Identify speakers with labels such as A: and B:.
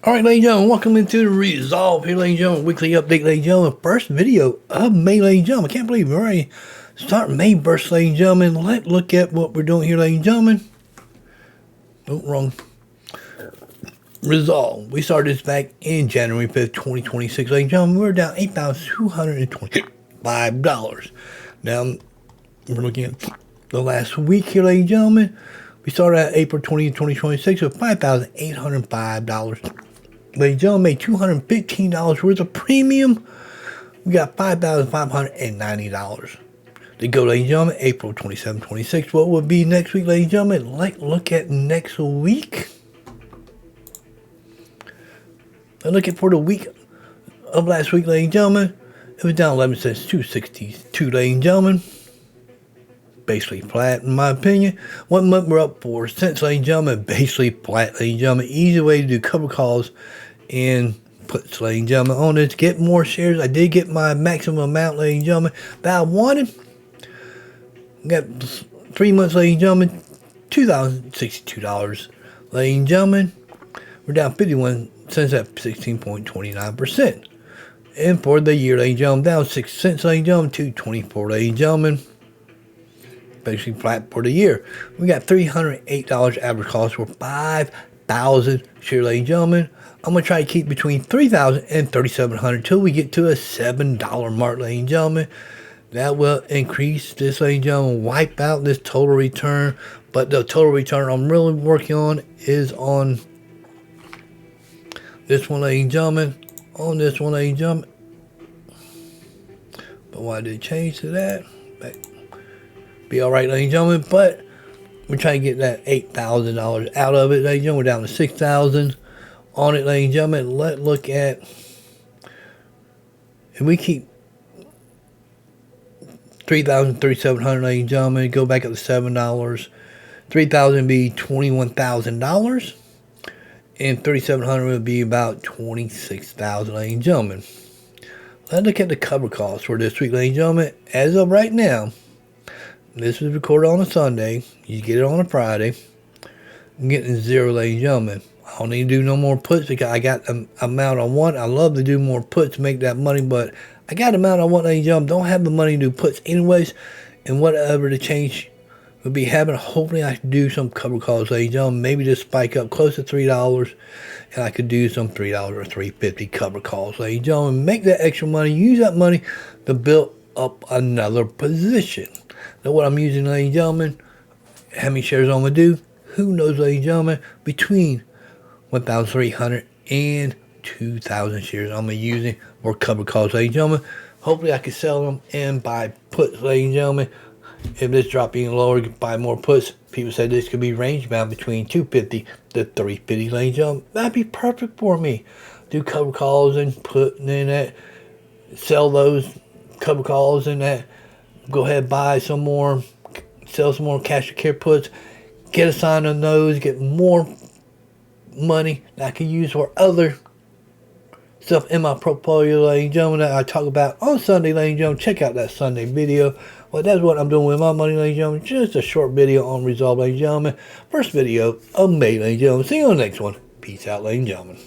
A: Alright, ladies and gentlemen, welcome into the Resolve here, ladies and gentlemen. Weekly update, ladies and gentlemen. First video of May, ladies and gentlemen. I can't believe we're already starting May burst, ladies and gentlemen. Let's look at what we're doing here, ladies and gentlemen. Oh, wrong. Resolve. We started this back in January 5th, 2026, ladies and gentlemen. We're down $8,225. Now, we're looking at the last week here, ladies and gentlemen. We started at April 20th, 2026 with $5,805. Ladies and gentlemen, made $215 worth of premium. We got $5,590 to go, ladies and gentlemen. April 27, 26. What will be next week, ladies and gentlemen? Let's look at next week. Let's look at for the week of last week, ladies and gentlemen. It was down 11 cents, 262, ladies and gentlemen. Basically flat, in my opinion. 1 month we're up 4 cents, ladies and gentlemen. Basically flat, ladies and gentlemen. Easy way to do cover calls and puts, ladies and gentlemen, on this. Get more shares. I did get my maximum amount, ladies and gentlemen, that I wanted. Got 3 months, ladies and gentlemen. $2,062, ladies and gentlemen. We're down 51 cents at 16.29%. And for the year, ladies and gentlemen, down 6 cents, ladies and gentlemen, $2.24, ladies and gentlemen. Basically flat for the year. We got $308 average cost for 5,000 shares, ladies and gentlemen. I'm going to try to keep between $3,000 and $3,700 until we get to a $7 mark, ladies and gentlemen. That will increase this, ladies and gentlemen, wipe out this total return. But the total return I'm really working on is on this one, ladies and gentlemen. On this one, ladies and gentlemen. But why did it change to that? Be alright, ladies and gentlemen, but we're trying to get that $8,000 out of it, ladies and gentlemen. We're down to $6,000 on it, ladies and gentlemen. Let's look at, and we keep $3,000, $3,700, ladies and gentlemen. Go back up to $7. $3,000 be $21,000, and $3,700 would be about $26,000, ladies and gentlemen. Let's look at the cover costs for this week, ladies and gentlemen. As of right now, this was recorded on a Sunday. You get it on a Friday. I'm getting 0, ladies and gentlemen. I don't need to do no more puts because I got the amount I want. I love to do more puts to make that money, but I got the amount I want, ladies and gentlemen. Don't have the money to do puts anyways. And whatever the change will be happening, hopefully I can do some cover calls, ladies and gentlemen. Maybe just spike up close to $3, and I could do some $3 or $3.50 cover calls, ladies and gentlemen. Make that extra money. Use that money to build up another position. Know what I'm using, ladies and gentlemen? How many shares I'm going to do? Who knows, ladies and gentlemen? Between 1,300 and 2,000 shares I'm using for cover calls, ladies and gentlemen. Hopefully I can sell them and buy puts, ladies and gentlemen. If this drop even lower, you can buy more puts. People said this could be range bound between 250 to 350, ladies and gentlemen. That'd be perfect for me. Do cover calls and put in that. Sell those cover calls and that. Go ahead, buy some more, sell some more cash to care puts, get a sign on those, get more money that I can use for other stuff in my portfolio, ladies and gentlemen, that I talk about on Sunday, ladies and gentlemen. Check out that Sunday video. Well, that's what I'm doing with my money, ladies and gentlemen. Just a short video on Resolve, ladies and gentlemen. First video of May, ladies and gentlemen. See you on the next one. Peace out, ladies and gentlemen.